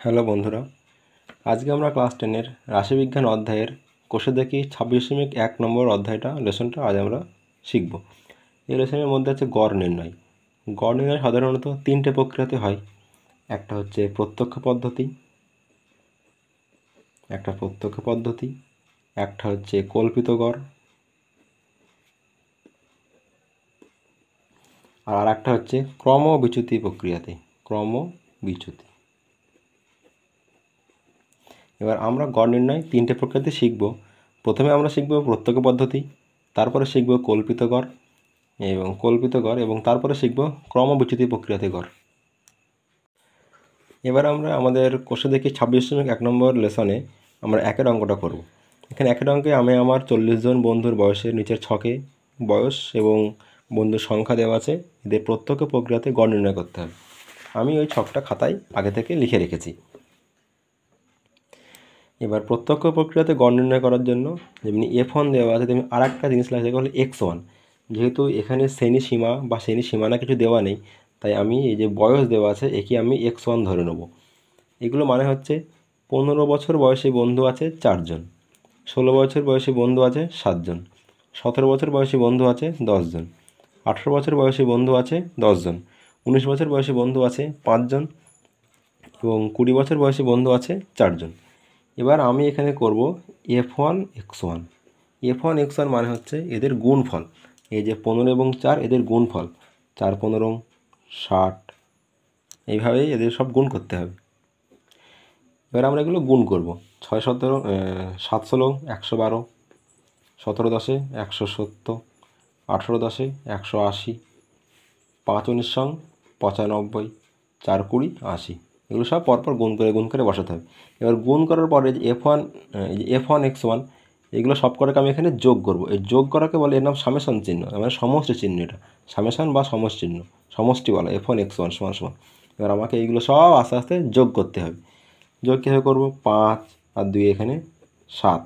Hello বন্ধুরা, আজকে আমরা ক্লাস 10-এর রাশিবিজ্ঞান অধ্যায়ের কোষে দেখি 26.1 নম্বর অধ্যায়টা লেসনটা আজ আমরা শিখব। এই লেসনের মধ্যে আছে গড় নির্ণয়। গড় নির্ণয় সাধারণত তিনটে প্রক্রিয়াতে হয়। একটা হচ্ছে প্রত্যক্ষ পদ্ধতি, একটা হচ্ছে কল্পিত গড়, আর একটা হচ্ছে ক্রমবিচ্যুতি প্রক্রিয়াতে। ক্রমবিচ্যুতি। এবার আমরা গড় নির্ণয় তিনটে প্রক্রিয়াতে শিখব। প্রথমে আমরা শিখব প্রত্যক্ষ পদ্ধতি, তারপরে শিখব কল্পিত গড় এবং তারপরে শিখব ক্রমবিচ্যুতি প্রক্রিয়াতে গড়। এবার আমরা আমাদের কোষে দেখি 26.1 নম্বর লেসনে আমরা একের অঙ্কটা করব। এখানে একের অঙ্কে আমি আমার 40 জন বন্ধুর বয়সের নিচের ছকে বয়স এবং বন্ধুর সংখ্যা দেওয়া আছে। এদের প্রত্যক্ষ প্রক্রিয়াতে গড় নির্ণয় করতে হবে। আমি ওই ছকটা খাতায় আগে থেকে লিখে রেখেছি। এবার প্রত্যক্ষ প্রক্রিয়াতে গড় নির্ণয় করার জন্য যেমনি F1 দেওয়া আছে তেমনি আর একটা জিনিস লাগছে, যেটা হলো x1। যেহেতু এখানে শ্রেণী সীমা বা শ্রেণী সীমানা কিছু দেওয়া নেই, তাই আমি এই যে বয়স দেওয়া আছে একে আমি x1 ধরে নেব। এগুলো মানে হচ্ছে 15 বছর বয়সী বন্ধু আছে 4 জন, 16 বছর বয়সী বন্ধু আছে 7 জন, 17 বছর বয়সী বন্ধু আছে 10 জন, 18 বছর বয়সী বন্ধু আছে 10 জন, 19 বছর বয়সী বন্ধু আছে 5 জন এবং 20 বছর বয়সী বন্ধু আছে 4 জন। এবার আমি এখানে করব F1 x1। F1 x1 মানে হচ্ছে এদের গুণফল। এই যে 15 এবং 4 এদের গুণফল, 4 15 60, এইভাবেই এদের সব গুণ করতে হবে। এবার আমরা এগুলো গুণ করব। 6 17 7 16 112, 17 10 170, 18 10 180, 5 19 95, 4 20 80। এগুলো সব পরপর গুণ করে বসাতে হবে। এবার গুণ করার পরে যে F1 x1 এগুলো সব কটাকে আমি এখানে যোগ করব। এই যোগ করাকে বলে, এর নাম সামেশন চিহ্ন, মানে সমষ্টি চিহ্ন। এটা সামেশন বা সমষ্টি বলা F1 x1 সমান সমান। এবার আমাকে এইগুলো সব আস্তে আস্তে যোগ করতে হবে। যোগ কীভাবে করবো? 5 আর 2 এখানে 7,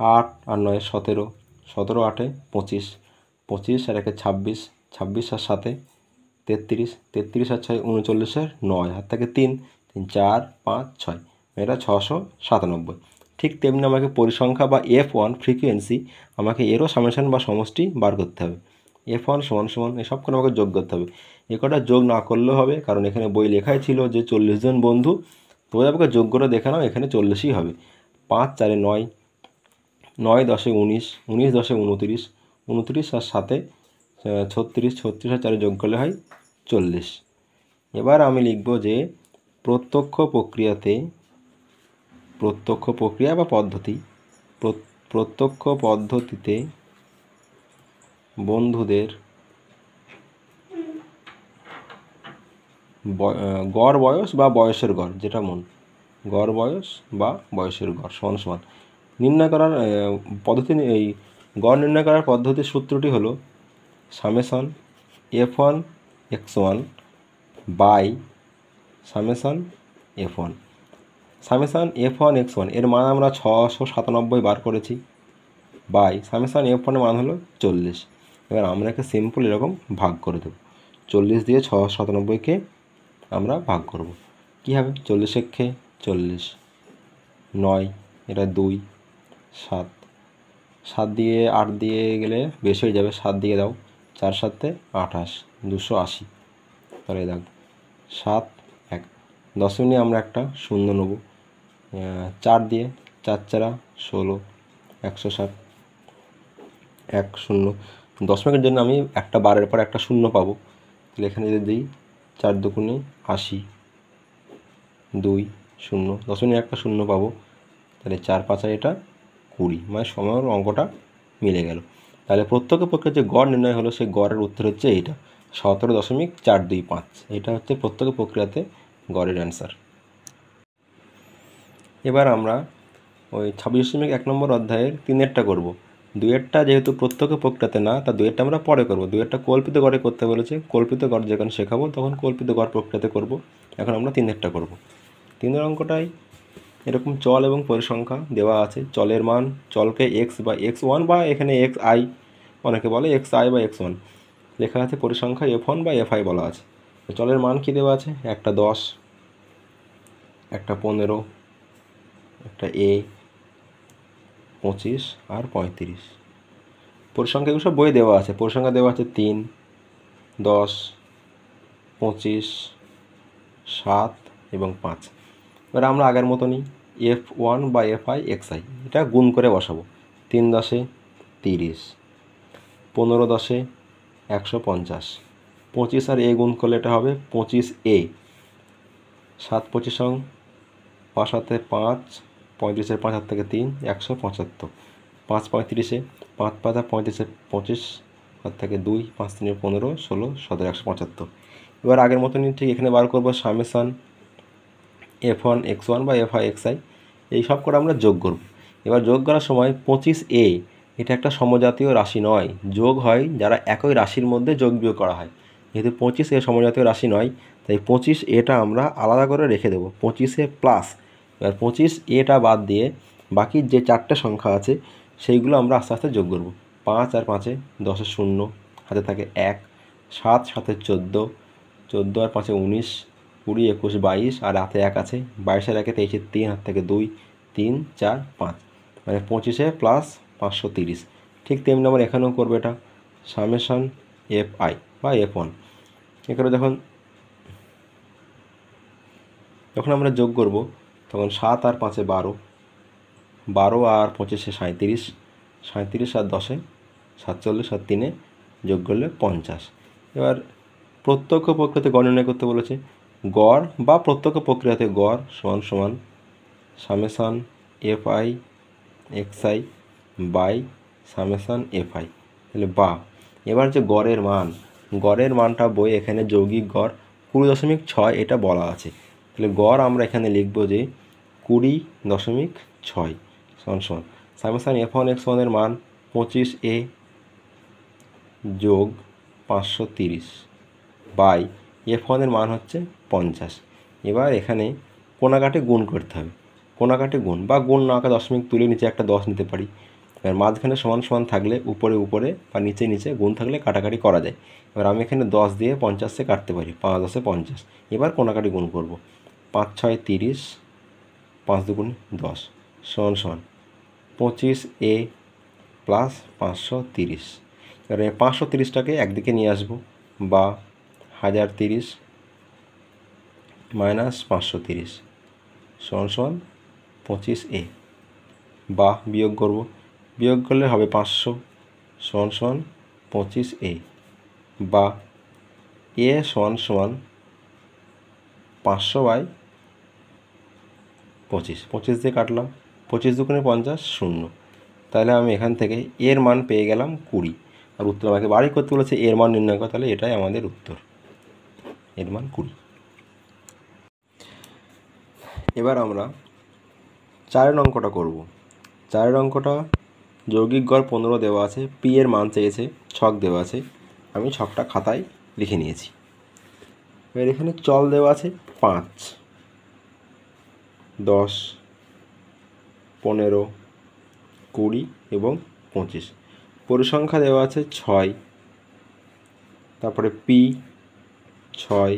8 আর 9 17, 17 8 25, 25 আর 1 26, 26 আর 7 33, 33 আর 6 39, 9 হাত থেকে 3 3 4 5 6, এটা 697। ঠিক তেমনি আমাকে পরিসংখ্যা বা F1 ফ্রিকোয়েন্সি, আমাকে এরও সামেশন বা সমষ্টি বার করতে হবে। F1 সমান সমান এসব করে আমাকে যোগ করতে হবে। এ কটা যোগ না করলেও হবে, কারণ এখানে বই লেখাই ছিল যে 40 জন বন্ধু। তো আমাকে যোগ করে দেখে নাও, এখানে 40ই হবে। 5 4 9, 9 10 19, 19 10 29, 29 আর 7 36, 36 আর 4 যোগ করলে হয় 40। এবার আমি লিখব যে প্রত্যক্ষ প্রক্রিয়া বা পদ্ধতি, প্রত্যক্ষ পদ্ধতিতে বন্ধুদের গড় বয়স বা বয়সের গড়, যেটা গড় বয়স বা বয়সের গড় সমান সমান নির্ণয় করার পদ্ধতি। এই গড় নির্ণয় করার পদ্ধতির সূত্রটি হলো summation F1 x1 by summation F1। Summation F1 x1 এর মান আমরা 697 বার করেছি, বাই সামেশন F1 এর মান হলো 40। এবার আমরা একে সিম্পল এরকম ভাগ করে দেব। 40 দিয়ে 697কে আমরা ভাগ করব। কী হবে? 40 একে 40, 9 এটা 2, 7, 7 দিয়ে 8 দিয়ে গেলে বেশি হয়ে যাবে, 7 দিয়ে দাও, 4 7 28, 280। তাহলে দেখ 7 1, দশমিকে আমরা একটা শূন্য নেব। 4 দিয়ে 4 4 16, 160, 1 0। দশমিকের জন্য আমি একটা বারের পর একটা শূন্য পাবো। তাহলে এখানে যদি দিই 4 2 80, 2 0, দশমিকে একটা শূন্য পাবো। তাহলে 4 5 এটা 20, মানে সময়ের অঙ্কটা মিলে গেল। তাহলে প্রত্যক্ষ প্রক্রিয়ার যে গড় নির্ণয় হলো, সেই গড়ের উত্তর হচ্ছে এইটা 17.425। এটা হচ্ছে প্রত্যক্ষ প্রক্রিয়াতে গড়ের অ্যান্সার। এবার আমরা ওই 26.1 নম্বর অধ্যায়ের 3-এরটা করব। 2-এরটা যেহেতু প্রত্যক্ষ প্রক্রিয়াতে না, তা 2-এরটা আমরা পরে করব। 2-এরটা কল্পিত গড়ে করতে বলেছে। কল্পিত গড় যখন শেখাবো তখন কল্পিত গড় প্রক্রিয়াতে করব। এখন আমরা 3-এরটা করব। 3-এর অঙ্কটাই এরকম চল এবং পরিসংখ্যা দেওয়া আছে। চলের মান, চলকে x বা x1 বা এখানে xi, অনেকে বলে xi বা x1 লেখা আছে। পরিসংখ্যা F1 বা Fi বলা আছে। চলের মান কি দেওয়া আছে? একটা 10, একটা 15, একটা এ 25 আর 35। পরিসংখ্যাগুলো সব বই দেওয়া আছে। পরিসংখ্যা দেওয়া আছে 3, 10, 25, 7 এবং 5। এবার আমরা আগের মতনই F1 বা FI XI এটা গুণ করে বসাবো। 3 10 30, 15 10 150, 25 আর এ গুণ করলে এটা হবে 25A, 7 25 5 7 5, 35 5 হাত থেকে 3 175, 5 35, 5 5 35 25 হাত থেকে 2, 5 3 15 16 17 175। এবার আগের মতনই ঠিক এখানে বার করবো সামেশান F1 X1 বা FI XI এই সব করে আমরা যোগ করব। এবার যোগ করার সময় 25A এটা একটা সমজাতীয় রাশি নয়, যোগ হয় যারা একই রাশির মধ্যে যোগ বিয়োগ করা হয়। যেহেতু 25A সমজাতীয় রাশি নয়, তাই 25Aটা আমরা আলাদা করে রেখে দেবো 25A প্লাস। এবার 25Aটা বাদ দিয়ে বাকি যে 4টে সংখ্যা আছে সেইগুলো আমরা আস্তে আস্তে যোগ করব। 5 আর 5-এ 10-এ 0, হাতে থাকে 1, 7 7-এ 14, 14 আর 5-এ 19, 20 21 22 আর হাতে 1 আছে, 22 আর 1-এ 23, 3 হাত থেকে 2, 3 4 5, মানে 25 প্লাস 530। ঠিক তেমনি আমরা এখানেও করবো এটা সামেশান FI বা F1। এখানে যখন আমরা যোগ করব তখন 7 আর 5-এ 12, 12 আর 25-এ 37, 37 আর 10-এ 47 আর 3-এ যোগ করলে 50। এবার প্রত্যক্ষ প্রক্রিয়াতে গড় নির্ণয় করতে বলেছে। গড় বা প্রত্যক্ষ প্রক্রিয়াতে গড় সমান সমান summation FI XI by summation FI। তাহলে বা এবার যে গড়ের মানটা বই এখানে যৌগিক গড় 20.6 এটা বলা আছে। তাহলে গড় আমরা এখানে লিখব যে 20.6 সমান সমান সামেশান F1 X1 এর মান 25A যোগ 530 বাই F1 এর মান হচ্ছে 50। এবার এখানে কোণাকাটি গুণ করতে হবে, কোণাকাটি গুণ বা গুণ না আঁকা দশমিক তুলে নিচে একটা 10 নিতে পারি। এবার মাঝখানে সমান সমান থাকলে উপরে উপরে বা নিচে নিচে গুণ থাকলে কাটাকাটি করা যায়। এবার আমি এখানে 10 দিয়ে 50-এ কাটতে পারি, 5 10-এ 50। এবার কোণাকাটি গুণ করব, 5 6 30, 5 2 10 সমান সমান 25A প্লাস 530। এবার 530টাকে একদিকে নিয়ে আসবো, বা 1030 মাইনাস 530 সমান সমান 25A, বা বিয়োগ করব, বিয়োগ করলে হবে 500 সমান সমান 25A, বা এ সমান সমান 500/25, 25 দিয়ে কাটলাম, 25 2 50 0। তাহলে আমি এখান থেকে এর মান পেয়ে গেলাম 20। আর উত্তর আমাকে বাড়ি করতে বলেছে এর মান নির্ণয় করা, তাহলে এটাই আমাদের উত্তর, এর মান 20। এবার আমরা 4 অঙ্কটা করব। 4 অঙ্কটা যৌগিক গড় 15 দেওয়া আছে, পি এর মান চেয়েছে, ছক দেওয়া আছে, আমি ছকটা খাতায় লিখে নিয়েছি। এবার এখানে চল দেওয়া আছে 5, 10, 15, 20 এবং 25। পরিসংখ্যা দেওয়া আছে 6, তারপরে পি 6,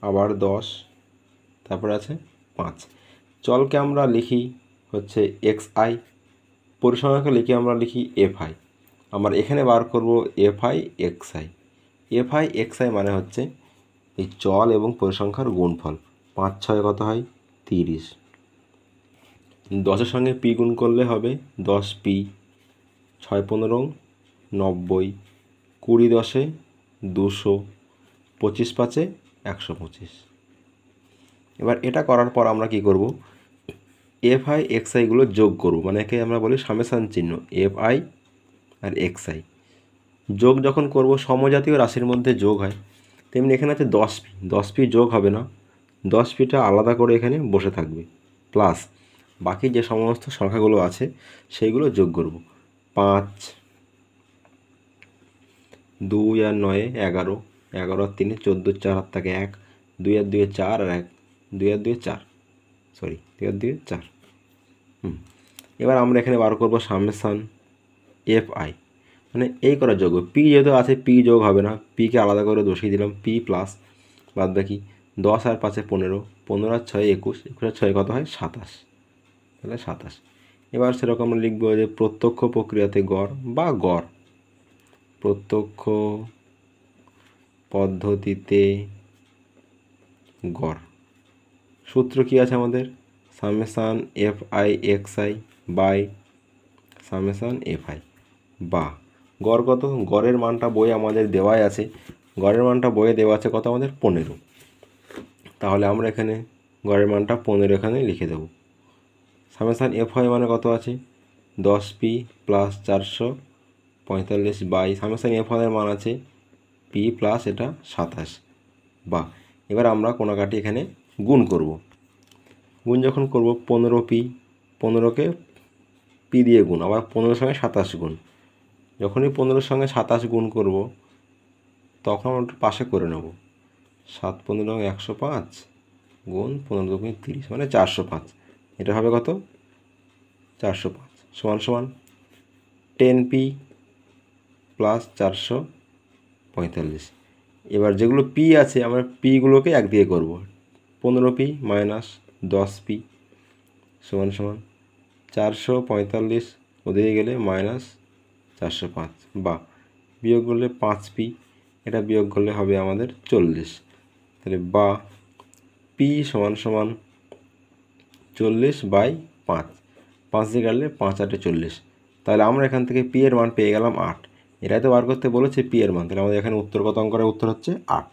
আবার 10, তারপরে আছে 5। চলকে আমরা লিখি হচ্ছে XI, পরিসংখ্যাকে লিখে আমরা লিখি FI। আমরা এখানে বার করব FI XI। FI XI মানে হচ্ছে এই চল এবং পরিসংখ্যার গুণফল। 5 6 কত হয় 30, 10-এর সঙ্গে পি গুণ করলে হবে 10P, 6 15 90, 20 10-এ 200, 25 5-এ 125। এবার এটা করার পর আমরা কি করব, FI XIগুলো যোগ করব, মানে একে আমরা বলি সামেশান চিহ্ন FI আর XI। যোগ যখন করব সমজাতীয় রাশির মধ্যে যোগ হয়, তেমনি এখানে আছে 10P, 10P যোগ হবে না, 10Pটা আলাদা করে এখানে বসে থাকবে, প্লাস বাকি যে সমস্ত সংখ্যাগুলো আছে সেইগুলো যোগ করব। 5 2 আর 9 11, 11 আর 3 14, 4 হাত থাকে 1, 2 আর 2 4 আর 1, 2 আর 2 4, সরি 2 আর 2 4। এবার আমরা এখানে বার করব সামেশান FI, মানে এই করা যোগ, পি যেহেতু আছে পি যোগ হবে না, পিকে আলাদা করে বসিয়ে দিলাম, পি প্লাস বাদ বাকি 10 আর 5 15, 15 আর 6 21, 21 আর 6 কত হয় 27, তাহলে 27। এবার সেরকম আমরা লিখব যে প্রত্যক্ষ প্রক্রিয়াতে গড় বা গড়, প্রত্যক্ষ পদ্ধতিতে গড়। সূত্র কি আছে আমাদের? Summation F I X I by summation F I, বা গড় কত? গড়ের মানটা বইয়ে আমাদের দেওয়াই আছে, গড়ের মানটা বইয়ে দেওয়া আছে কত আমাদের 15। তাহলে আমরা এখানে গড়ের মানটা 15 এখানে লিখে দেব। সামেশান এফ আই মানে কত আছে? 10p plus 445 by summation F I এর মান আছে p প্লাস এটা 27, বা এবার আমরা কোনাকাটি এখানে গুণ করব। গুণ যখন করব 15p, 15কে p দিয়ে গুণ, আবার 15 সঙ্গে 27 গুণ। যখনই 15 সঙ্গে 27 গুণ করব তখন আমরা একটু পাশে করে নেব। 7 15 105 গুণ 15 2 30 মানে 405। এটা হবে কত? 405 সমান সমান 10p প্লাস 445। এবার যেগুলো p আছে আমরা pগুলোকে এক দিয়ে করব। 15p মাইনাস 10p সমান সমান 445 ওদিকে গেলে মাইনাস 405, বা বিয়োগ করলে 5p, এটা বিয়োগ করলে হবে আমাদের 40। তাহলে বা p সমান সমান 40/5, 5 দিয়ে কাটলে 5 8 40। তাহলে আমরা এখান থেকে p এর মান পেয়ে গেলাম 8। এটাই তো বার করতে বলেছে p এর মান, তাহলে আমাদের এখানে উত্তর কত অঙ্ক করার উত্তর হচ্ছে 8।